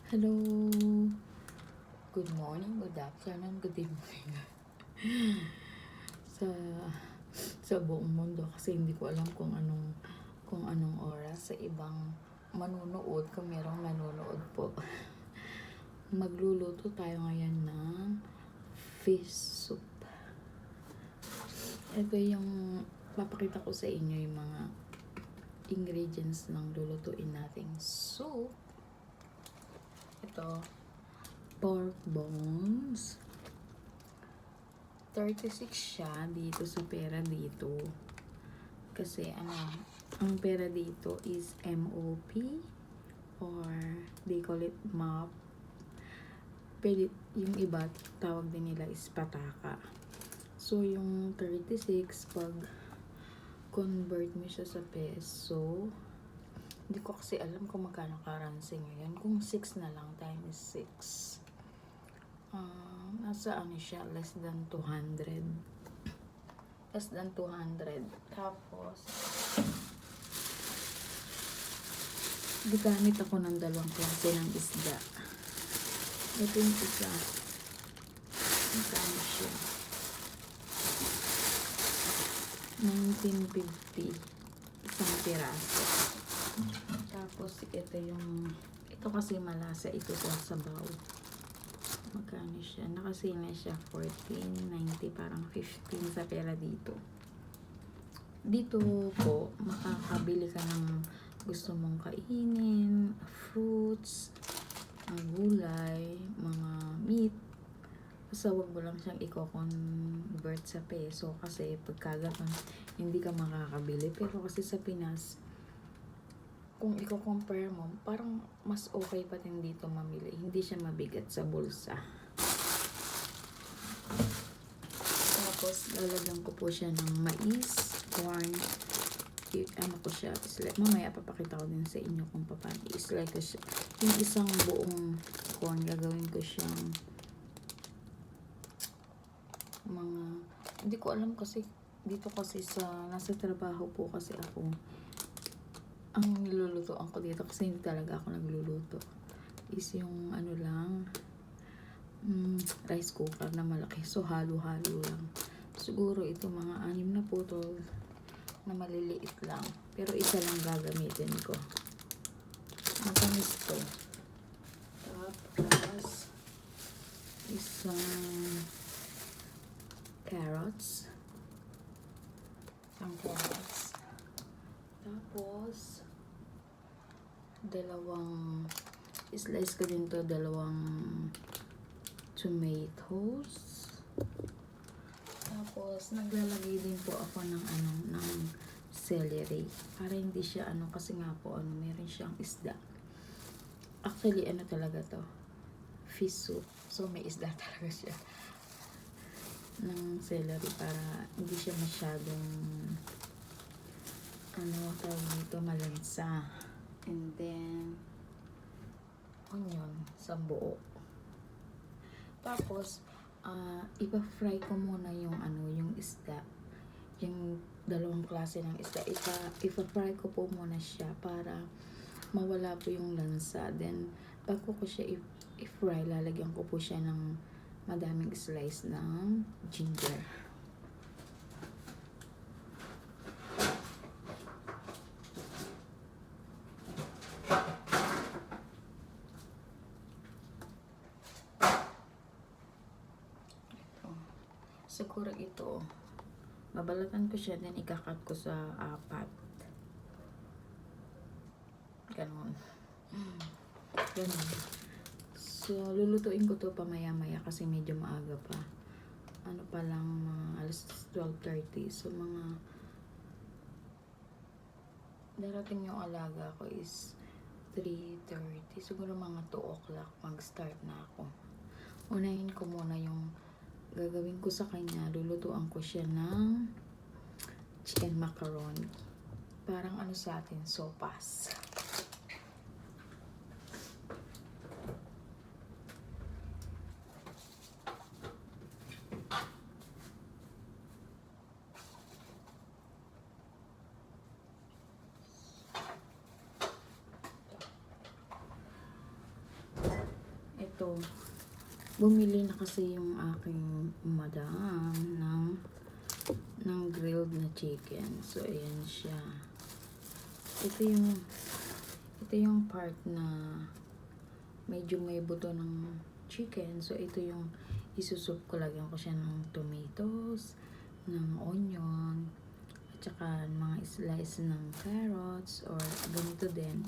Hello. Good morning, good afternoon, good evening. sa sa buong mundo kasi hindi ko alam kung anong oras sa ibang manunood, kung merong nanonood po. Magluluto tayo ngayon ng fish soup. Ito yung papakita ko sa inyo yung mga ingredients ng lulutuin nating soup. Ito, pork bones. 36 siya dito sa pera dito. Kasi ang pera dito is MOP or they call it MOP. Pero yung iba tawag din nila is pataka. So yung 36 pag convert mo siya sa peso, hindi ko kasi alam kung magkano currency ngayon. Kung 6 na lang times 6. Nasa siya, less than 200. Less than 200. Tapos, gagamit ako ng dalawang klase ng isda. Ito yung isa. Magkano siya? 1950. Isang piraso. Tapos, ito kasi malasa ito sa sabaw. Magkano siya? Nakasina siya 14.90, parang 15 sa pera dito. Dito po, makakabili ka ng gusto mong kainin, fruits, gulay, mga meat. Basta wag mo lang siyang i-convert sa peso kasi pagkaganon hindi ka makakabili. Pero kasi sa Pinas, kung i-compare mo, parang mas okay pa din dito mamili. Hindi siya mabigat sa bulsa. Tapos, lalagyan ko po siya ng mais, corn. Ko siya, mamaya papakita ko din sa inyo kung paano i-slice ko siya. Yung isang buong corn, gagawin ko siyang hindi ko alam kasi, dito kasi nasa trabaho po kasi ako. Ang nilulutoan ko dito kasi hindi talaga ako nagluluto is yung rice cooker na malaki, so halo-halo lang. Siguro ito mga 6 na putol na maliliit lang, pero isa lang gagamitin ko. Matamis to. Tapos isang carrots. Tapos slice ko din to, dalawang tomatoes. Tapos naglalagay din po ako ng celery para hindi siya kasi nga po meron siyang isda. Actually talaga to, fish soup, so may isda talaga siya ng celery para hindi siya masyadong tawag dito, malansa. And then onion sa buo. Tapos ipa-fry ko muna yung isda. Yung dalawang klase ng isda. Ipa-fry ko po muna siya para mawala po yung lansa. Then bago ko siya i-fry, lalagyan ko po siya ng madaming slice ng ginger. Siguro ito, babalatan ko siya, then ikakat ko sa 4. Ganon. So, lulutuin ko to pamaya-maya kasi medyo maaga pa. Pa lang, mga alas 12:30. So, darating yung alaga ko is 3:30. Siguro mga 2 o'clock mag-start na ako. Unahin ko muna yung gagawin ko sa kanya. Lulutuan ko siya ng chicken macaroni. Parang sa atin, sopas. ito, bumili na kasi yung aking madam ng grilled na chicken. So, ayan siya. Ito yung part na medyo may buto ng chicken. So, ito yung isusup ko. Lagyan ko siya ng tomatoes, ng onion, at saka mga slice ng carrots, or ganito din.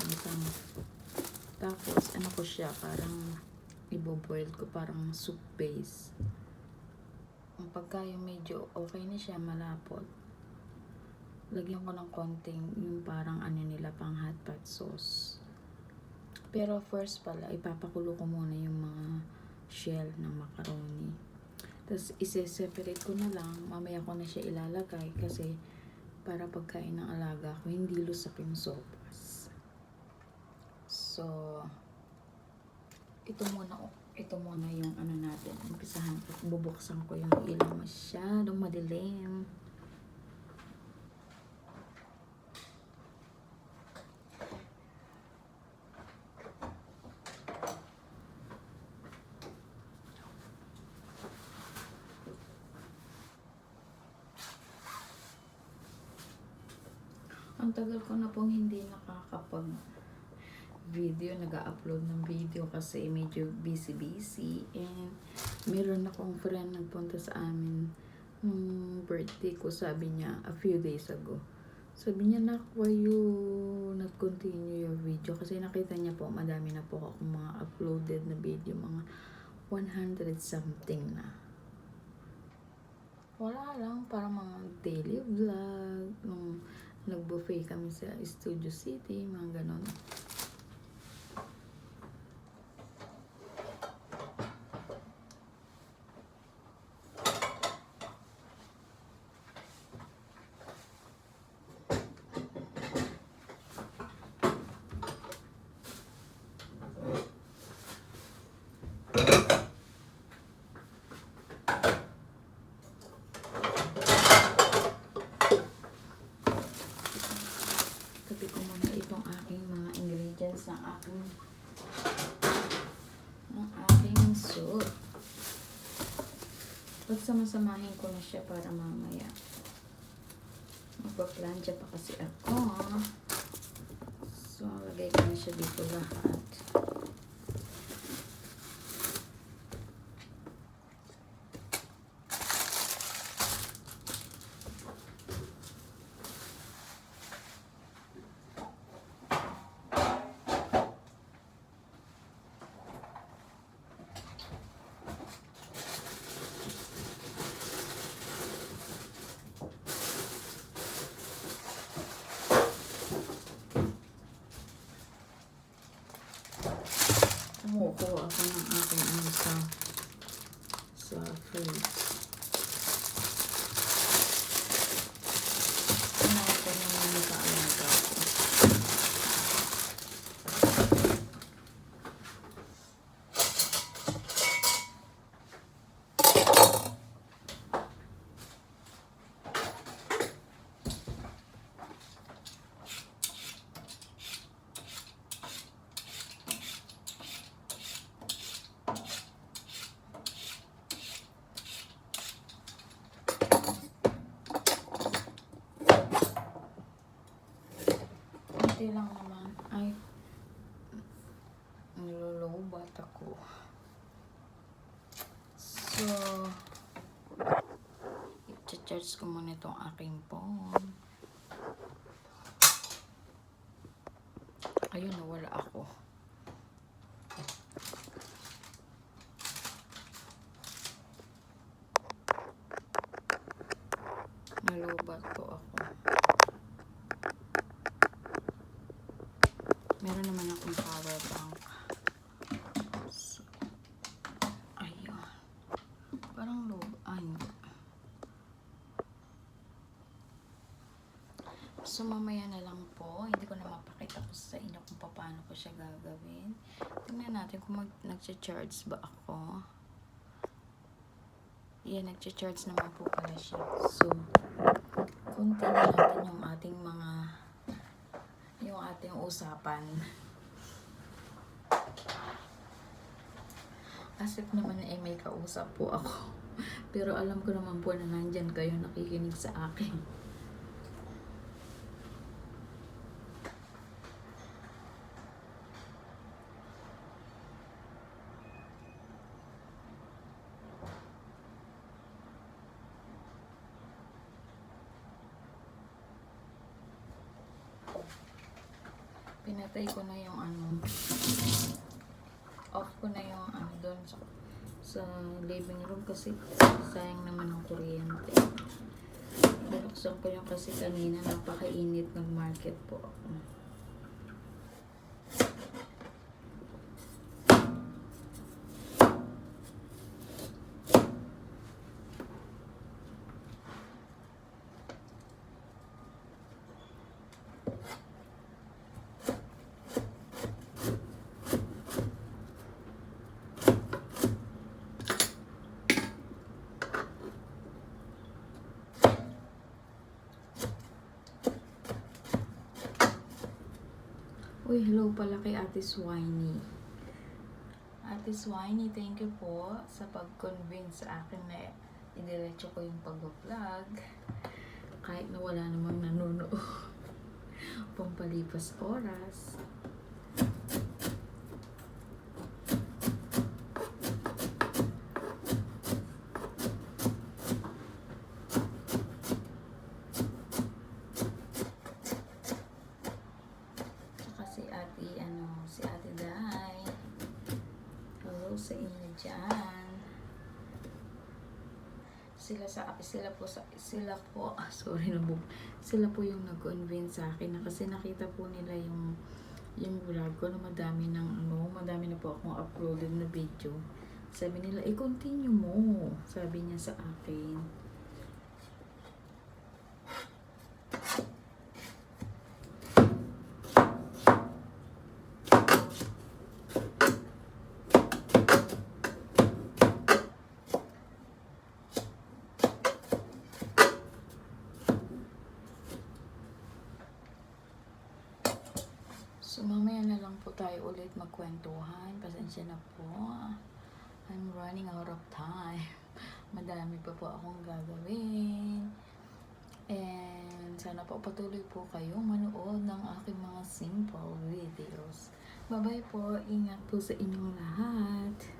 Tapos, ano ko siya, parang ibo-boil ko, parang soup base. Pagka yung medyo okay na siya, malapot, lagyan ko ng konting yung parang ano nila, pang hot pot sauce. Pero first pala, ipapakulo ko muna yung mga shell ng macaroni. Tapos ise-separate ko na lang, mamaya ko na siya ilalagay kasi para pagkain ng alaga ko, hindi lusak yung sopas. So, ito muna yung ano natin, umpisahan ko. Bubuksan ko yung ilaw, masyadong madilim. Ang tagal ko na pong hindi nakakapag-video, nag-upload ng video kasi medyo busy. And meron akong friend nagpunta sa amin nung birthday ko, sabi niya, a few days ago. Sabi niya, nak, why you not continue your video? Kasi nakita niya po, madami na po akong mga uploaded na video, mga 100 something na. Wala lang, parang mga daily vlog, nung nag-buffet kami sa Studio City, mga ganon. Tabi ko muna itong aking mga ingredients ng aking soup. Pagsamasamahin ko na siya para mamaya. Magpa-plancha pa kasi ako. So, lagay ko na siya dito lahat. Kumukuha ako ng aking ano sa fridge. Kinain ko naman sa alaga ko. Konti lang naman. Ay, nilulubat ako. So, i-charge ko muna itong aking phone. Ayun, nawala ako. Nalubat ko ako. Meron naman akong power bank. So, ayun. Parang low. So, mamaya na lang po. Hindi ko na mapakita ko sa inyo kung paano ko siya gagawin. Tingnan natin kung nag-charge ba ako. Yan, nag-charge naman po pala siya. So, continue natin yung ating usapan. As if naman ay may kausap po ako. Pero alam ko naman po na nandyan kayo nakikinig sa akin. Pinatay ko na yung off ko na yung doon sa living room kasi sayang naman ang kuryente. Binuksan ko yung kasi kanina napakainit ng market po ako. Uy, hello pala kay Ate Swiney. Ate Swiney, thank you po sa pag-convince sa akin na idiretso ko yung pag-vlog. Kahit na wala namang nanonood. Pampalipas oras. Si Ate Day. Hello sa inyo dyan. Sila po yung nag-convince sa akin na kasi nakita po nila yung vlog ko na madami na po akong uploaded na video. Sabi nila, i-continue mo. Sabi niya sa akin. So, mamaya na lang po tayo ulit magkwentuhan. Pasensya na po. I'm running out of time. Madami pa po akong gagawin. And sana po patuloy po kayong manood ng aking mga simple videos. Bye-bye po. Ingat po sa inyong lahat.